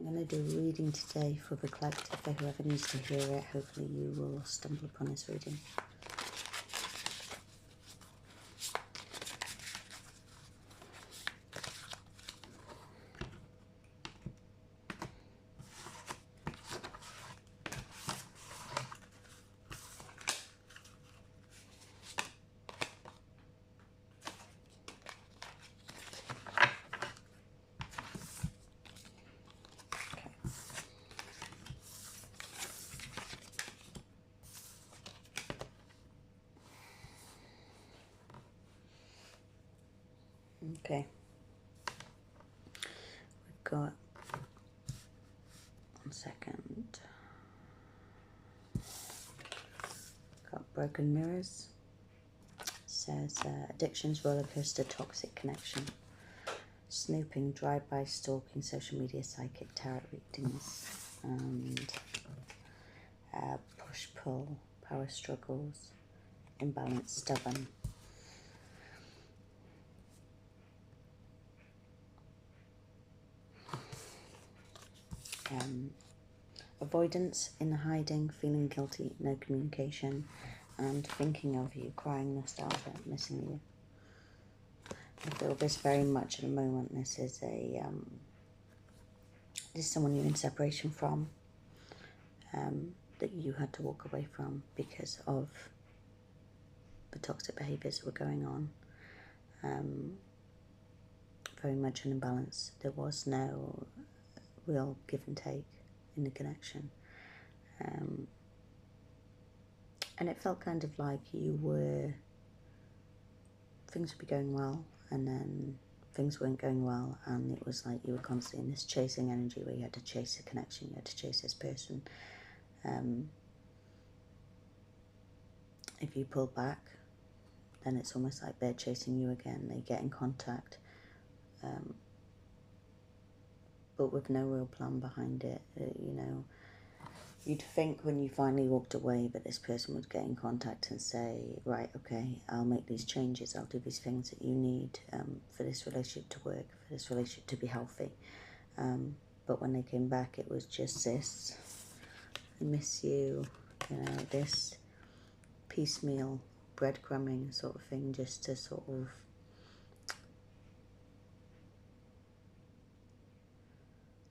I'm going to do a reading today for the collective, for whoever needs to hear it. Hopefully you will stumble upon this reading. Okay, we've got, 1 second, got broken mirrors. Says addictions, roller coaster, toxic connection, snooping, drive-by, stalking, social media, psychic, tarot readings, and push-pull, power struggles, imbalance, stubborn. Avoidance, in hiding, feeling guilty, no communication, and thinking of you, crying, nostalgia, missing you. I feel this very much at the moment. This is this is someone you're in separation from, that you had to walk away from because of the toxic behaviours that were going on. Very much an imbalance. There was no real give and take in the connection. And it felt kind of like you were, things would be going well, and then things weren't going well, and it was like you were constantly in this chasing energy where you had to chase a connection, you had to chase this person. If you pull back, then it's almost like they're chasing you again. They get in contact, but with no real plan behind it. You know, you'd think when you finally walked away that this person would get in contact and say, right, okay, I'll make these changes, I'll do these things that you need for this relationship to work, for this relationship to be healthy. But when they came back, it was just this, I miss you, you know, this piecemeal breadcrumbing sort of thing, just to sort of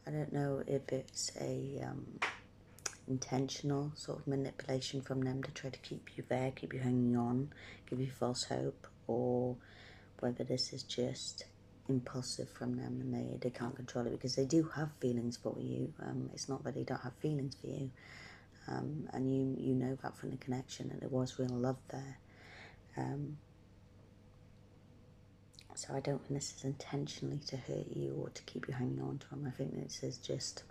I don't know if it's a intentional sort of manipulation from them to try to keep you there, keep you hanging on, give you false hope, or whether this is just impulsive from them and they can't control it, because they do have feelings for you. It's not that they don't have feelings for you, and you know that from the connection, and there was real love there. So I don't think this is intentionally to hurt you or to keep you hanging on to them. I think this is just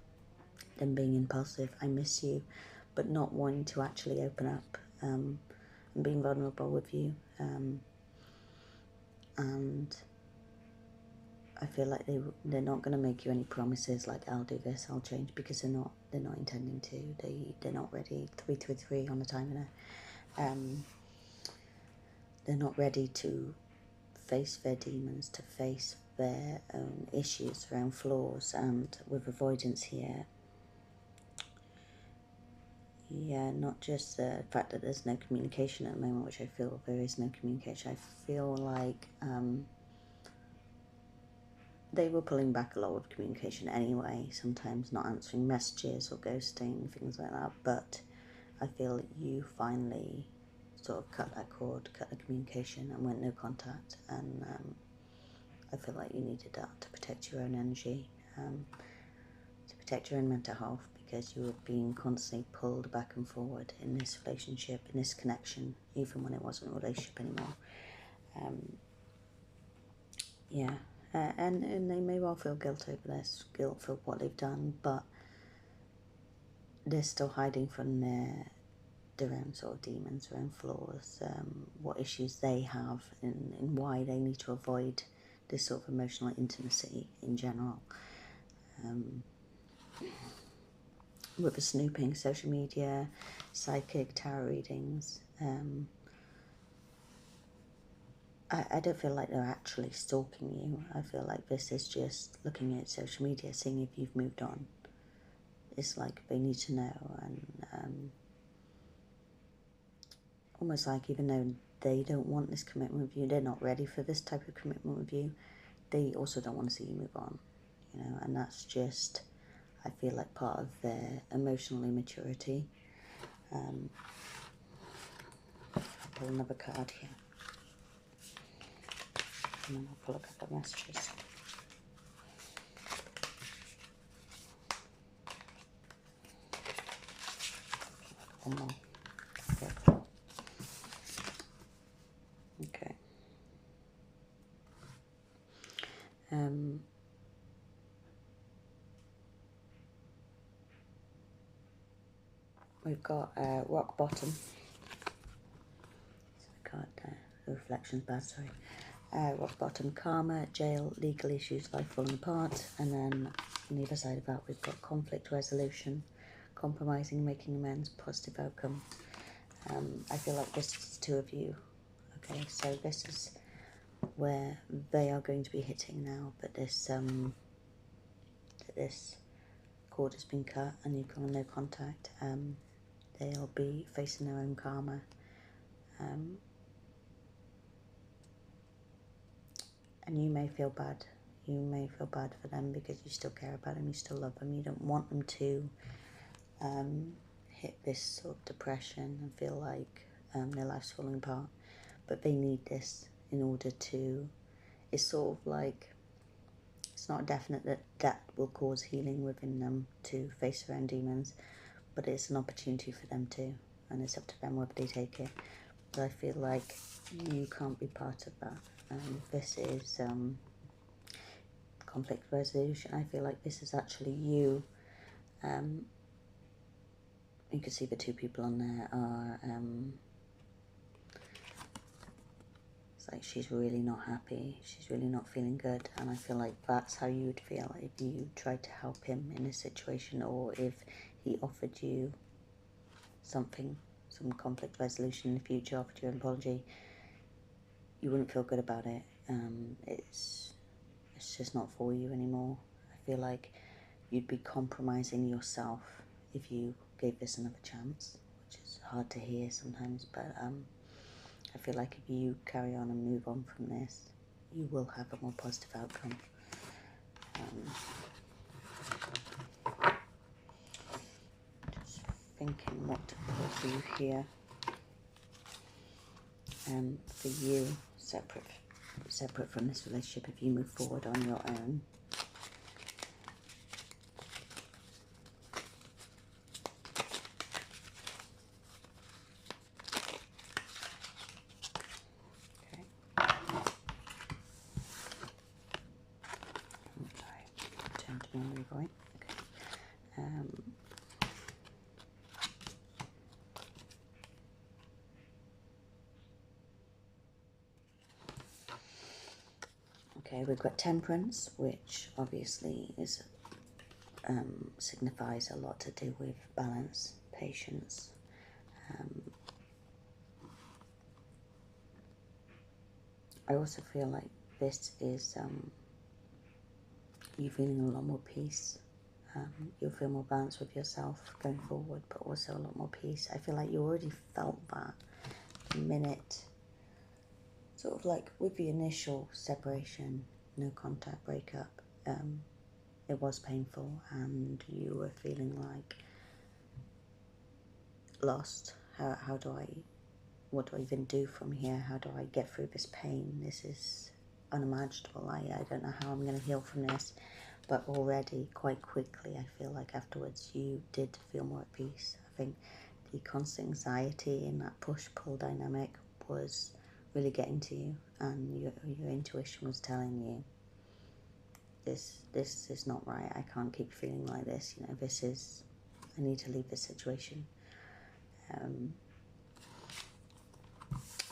them being impulsive. I miss you, but not wanting to actually open up and being vulnerable with you. And I feel like they're not going to make you any promises like I'll do this, I'll change, because they're not intending to. They're not ready. 333 on the timer. They're not ready to face their demons, to face their own issues, their own flaws. And with avoidance here, yeah, not just the fact that there's no communication at the moment, which I feel there is no communication. I feel like they were pulling back a lot of communication anyway, sometimes not answering messages or ghosting, things like that. But I feel you finally sort of cut that cord, cut the communication, and went no contact. And I feel like you needed that to protect your own energy, to protect your own mental health, because you were being constantly pulled back and forward in this relationship, in this connection, even when it wasn't a relationship anymore. And they may well feel guilt over this, guilt for what they've done, but they're still hiding from their own sort of demons, their own flaws, what issues they have, and why they need to avoid this sort of emotional intimacy in general. With the snooping, social media, psychic, tarot readings, I don't feel like they're actually stalking you. I feel like this is just looking at social media, seeing if you've moved on. it's like they need to know, and almost like even though they don't want this commitment with you, they're not ready for this type of commitment with you, they also don't want to see you move on, you know, and that's just, I feel like, part of their emotional immaturity. I'll pull another card here, and then I'll pull a couple of messages. One more. Okay. We've got rock bottom. So card the reflection's bad, sorry. Rock bottom, karma, jail, legal issues, life falling apart, and then on the other side of that we've got conflict resolution, compromising, making amends, positive outcome. I feel like this is two of you. Okay, so this is where they are going to be hitting now, but this cord has been cut and you've got no contact. They'll be facing their own karma. And you may feel bad. You may feel bad for them because you still care about them, you still love them. You don't want them to hit this sort of depression and feel like their life's falling apart. But they need this in order to, it's sort of like, it's not definite that that will cause healing within them to face their own demons, but it's an opportunity for them too, and it's up to them whether they take it. But I feel like you can't be part of that. This is conflict resolution. I feel like this is actually you. You can see the two people on there are, it's like she's really not happy, she's really not feeling good, and I feel like that's how you would feel if you tried to help him in this situation, or if he offered you something, some conflict resolution in the future, offered you an apology. You wouldn't feel good about it. It's just not for you anymore. I feel like you'd be compromising yourself if you gave this another chance, which is hard to hear sometimes, but I feel like if you carry on and move on from this, you will have a more positive outcome. Just thinking what to pull for you here. For you, separate from this relationship, if you move forward on your own. Okay. I'm sorry, turn to me, Leroy. Okay. Okay, we've got temperance, which obviously is signifies a lot to do with balance, patience. I also feel like this is you feeling a lot more peace. You'll feel more balance with yourself going forward, but also a lot more peace. I feel like you already felt that the minute, sort of like with the initial separation, no contact breakup, it was painful and you were feeling like lost. What do I even do from here? How do I get through this pain? This is unimaginable. I don't know how I'm going to heal from this. But already, quite quickly, I feel like afterwards you did feel more at peace. I think the constant anxiety in that push-pull dynamic was really getting to you, and your intuition was telling you, this is not right. I can't keep feeling like this. You know, I need to leave this situation.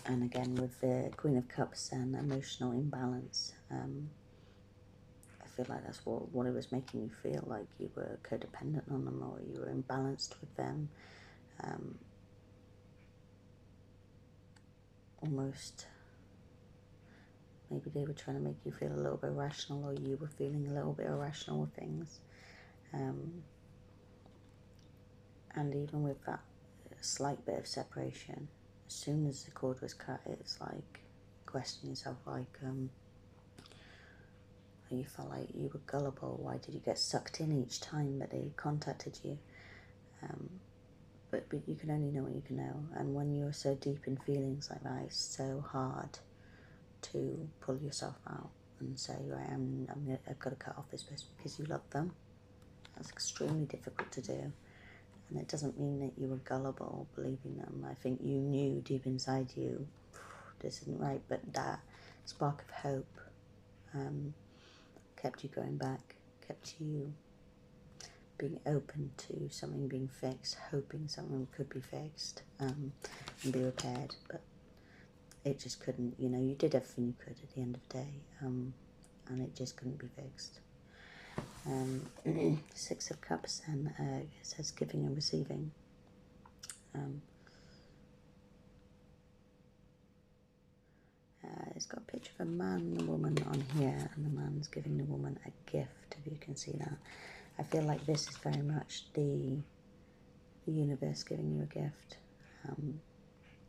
And again, with the Queen of Cups and emotional imbalance, I feel like that's what it was making you feel, like you were codependent on them or you were imbalanced with them. Almost, maybe they were trying to make you feel a little bit irrational, or you were feeling a little bit irrational with things. And even with that slight bit of separation, as soon as the cord was cut, it's like questioning yourself, like you felt like you were gullible. Why did you get sucked in each time that they contacted you? But you can only know what you can know. And when you're so deep in feelings like that, it's so hard to pull yourself out and say, right, I've got to cut off this person because you love them. That's extremely difficult to do. And it doesn't mean that you were gullible believing them. I think you knew deep inside you, this isn't right, but that spark of hope kept you going back, kept you being open to something being fixed, hoping something could be fixed and be repaired. But it just couldn't, you did everything you could at the end of the day, and it just couldn't be fixed. Six of Cups, and it says giving and receiving. It's got a picture of a man and a woman on here, and the man's giving the woman a gift, if you can see that. I feel like this is very much the universe giving you a gift,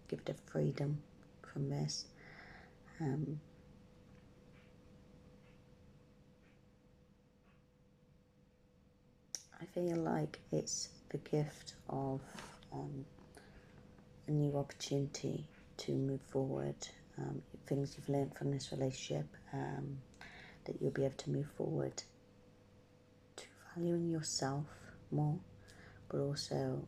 gift of freedom from this. I feel like it's the gift of a new opportunity to move forward, things you've learned from this relationship, that you'll be able to move forward to valuing yourself more, but also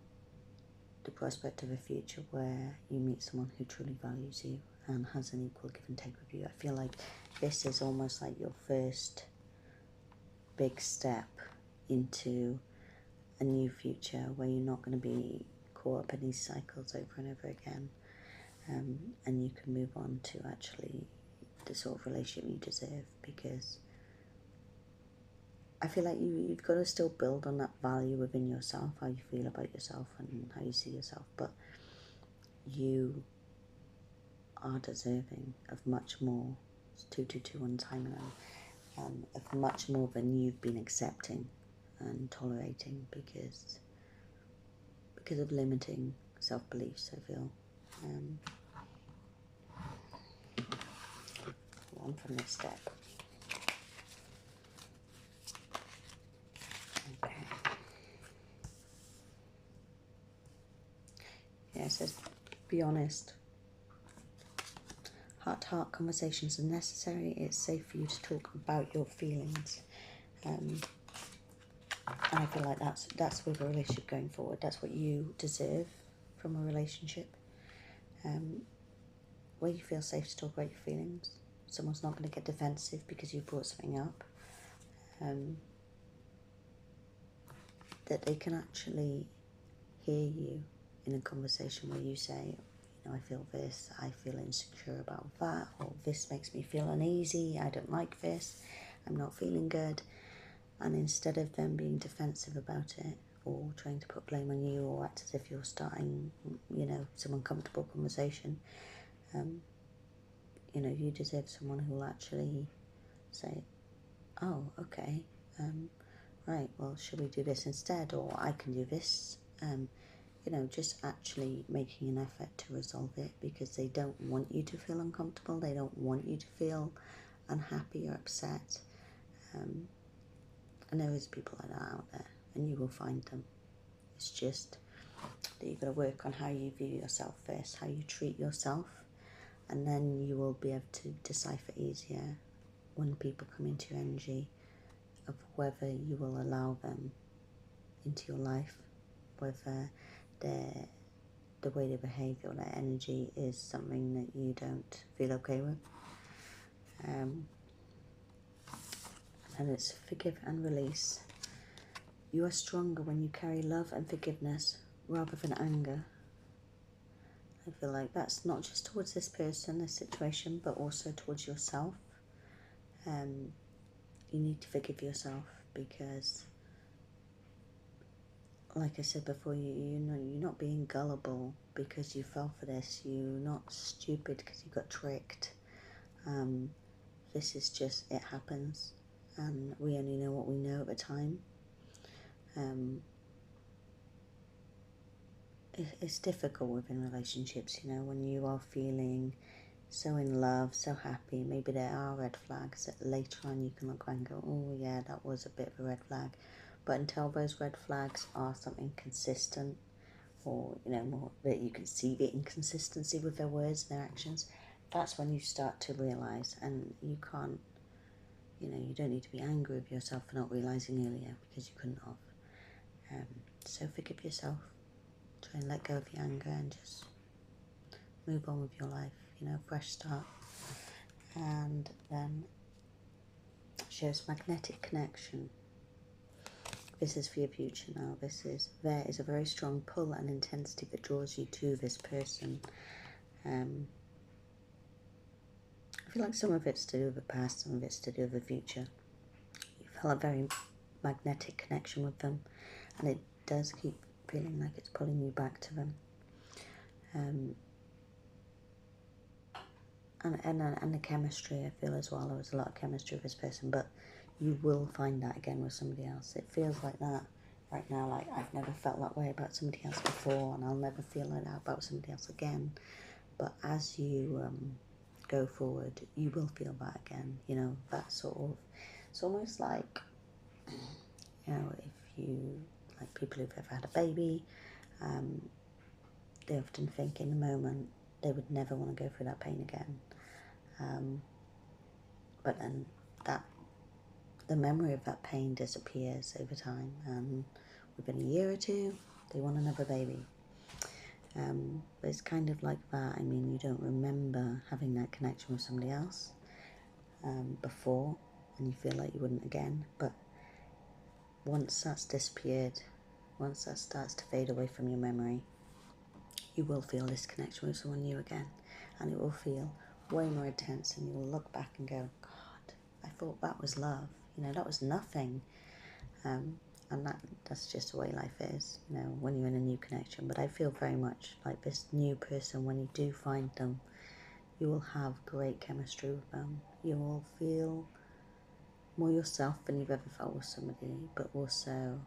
the prospect of a future where you meet someone who truly values you and has an equal give and take with you. I feel like this is almost like your first big step into a new future where you're not going to be caught up in these cycles over and over again, and you can move on to actually the sort of relationship you deserve, because I feel like you've got to still build on that value within yourself, how you feel about yourself and how you see yourself, but you are deserving of much more. It's 2221 timing, of much more than you've been accepting and tolerating because of limiting self-beliefs, I feel. One from this step. Okay. Yeah, it says, be honest. Heart-to-heart conversations are necessary. It's safe for you to talk about your feelings. And I feel like that's with a relationship going forward. That's what you deserve from a relationship. Where you feel safe to talk about your feelings. Someone's not going to get defensive because you brought something up. That they can actually hear you in a conversation where you say, I feel this, I feel insecure about that, or this makes me feel uneasy, I don't like this, I'm not feeling good. And instead of them being defensive about it or trying to put blame on you or act as if you're starting, some uncomfortable conversation, you deserve someone who will actually say, oh, okay, right, well, should we do this instead? Or I can do this. Just actually making an effort to resolve it, because they don't want you to feel uncomfortable. They don't want you to feel unhappy or upset. And there is people like that out there, and you will find them. It's just that you've got to work on how you view yourself first, how you treat yourself, and then you will be able to decipher easier when people come into your energy of whether you will allow them into your life, whether the way they behave or their energy is something that you don't feel okay with. And it's forgive and release. You are stronger when you carry love and forgiveness rather than anger. I feel like that's not just towards this person, this situation, but also towards yourself. You need to forgive yourself, because like I said before, you're not being gullible because you fell for this. You're not stupid because you got tricked. This is just, it happens, and we only know what we know at the time. it's difficult within relationships, you know, when you are feeling so in love, so happy. Maybe there are red flags that later on you can look back and go, oh yeah, that was a bit of a red flag. But until those red flags are something consistent, or, you know, more that you can see the inconsistency with their words and their actions, that's when you start to realize. And you can't, you know, you don't need to be angry with yourself for not realizing earlier, because you couldn't have. So forgive yourself, try and let go of your anger, and just move on with your life, you know, fresh start. And then shows magnetic connection. This is for your future now. There is a very strong pull and intensity that draws you to this person. I feel like some of it's to do with the past, some of it's to do with the future. You feel a very magnetic connection with them, and it does keep feeling like it's pulling you back to them. And the chemistry, I feel as well. There was a lot of chemistry with this person, but you will find that again with somebody else. It feels like that right now. Like, I've never felt that way about somebody else before, and I'll never feel like that about somebody else again. But as you go forward, you will feel that again. You know, that sort of, it's almost like, you know, if you, like people who've ever had a baby, they often think in the moment they would never want to go through that pain again. But then the memory of that pain disappears over time, and within a year or two, they want another baby. But it's kind of like that. I mean, you don't remember having that connection with somebody else before, and you feel like you wouldn't again. But once that's disappeared, once that starts to fade away from your memory, you will feel this connection with someone new again, and it will feel way more intense, and you will look back and go, God, I thought that was love. You know, that was nothing. And that's just the way life is, you know, when you're in a new connection. But I feel very much like this new person, when you do find them, you will have great chemistry with them. You will feel more yourself than you've ever felt with somebody, but also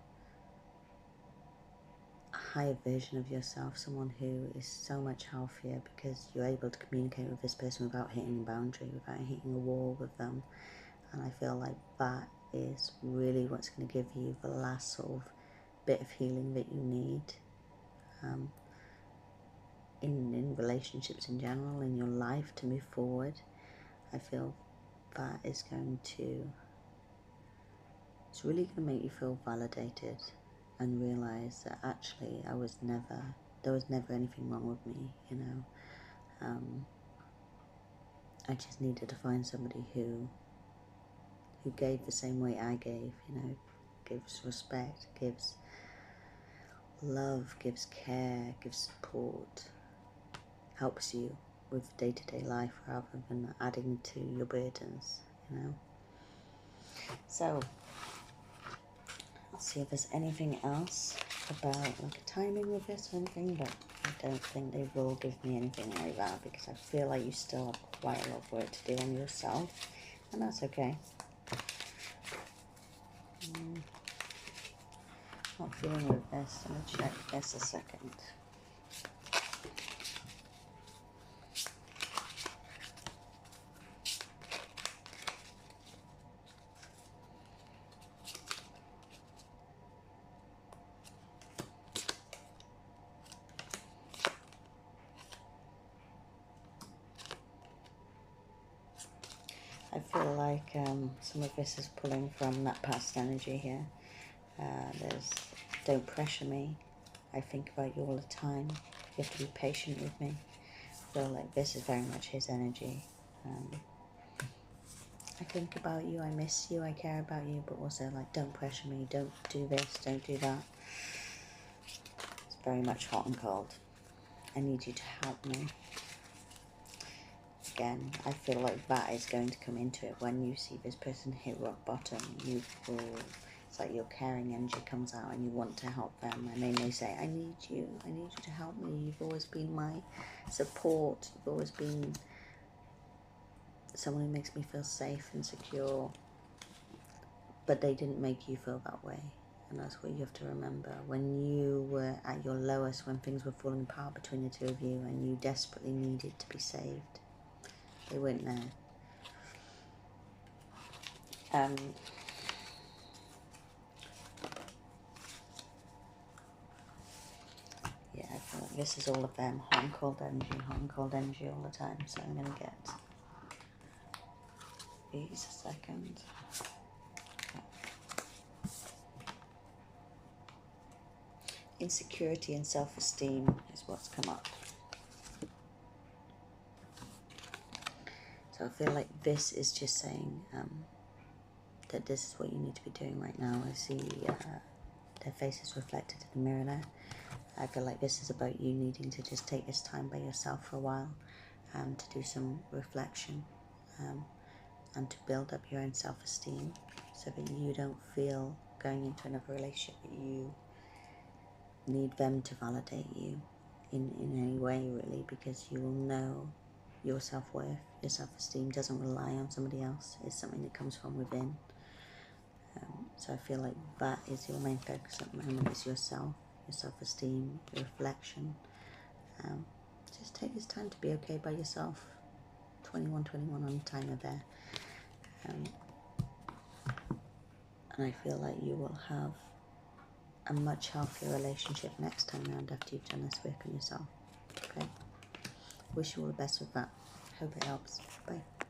a higher version of yourself, someone who is so much healthier, because you're able to communicate with this person without hitting a boundary, without hitting a wall with them. And I feel like that is really what's going to give you the last sort of bit of healing that you need in relationships in general, in your life, to move forward. I feel that is going to, it's really going to make you feel validated and realize that actually there was never anything wrong with me, you know. I just needed to find somebody who gave the same way I gave, you know, gives respect, gives love, gives care, gives support, helps you with day-to-day life rather than adding to your burdens, you know. So let's see if there's anything else about like a timing with this or anything, but I don't think they will give me anything like that, because I feel like you still have quite a lot of work to do on yourself, and that's okay. Not feeling with this. Let me check this a second. I feel like some of this is pulling from that past energy here. There's, don't pressure me. I think about you all the time. You have to be patient with me. I feel like this is very much his energy. I think about you, I miss you, I care about you, but also like, don't pressure me, don't do this, don't do that. It's very much hot and cold. I need you to help me. Again, I feel like that is going to come into it when you see this person hit rock bottom. You will, it's like your caring energy comes out and you want to help them, and they may say, I need you to help me. You've always been my support. You've always been someone who makes me feel safe and secure. But they didn't make you feel that way. And that's what you have to remember. When you were at your lowest, when things were falling apart between the two of you and you desperately needed to be saved, they weren't there. Yeah, I feel like this is all of them. Hot and cold energy all the time. So I'm going to get these a second. Insecurity and self-esteem is what's come up. So I feel like this is just saying that this is what you need to be doing right now. I see their faces reflected in the mirror there. I feel like this is about you needing to just take this time by yourself for a while to do some reflection and to build up your own self-esteem so that you don't feel going into another relationship that you need them to validate you in any way, really, because you will know your self-worth, your self-esteem doesn't rely on somebody else. It's something that comes from within. So I feel like that is your main focus at the moment, is yourself, your self-esteem, your reflection. Just take this time to be okay by yourself. 21 on the timer there. And I feel like you will have a much healthier relationship next time around after you've done this work on yourself. Okay? Wish you all the best with that. Hope it helps. Bye.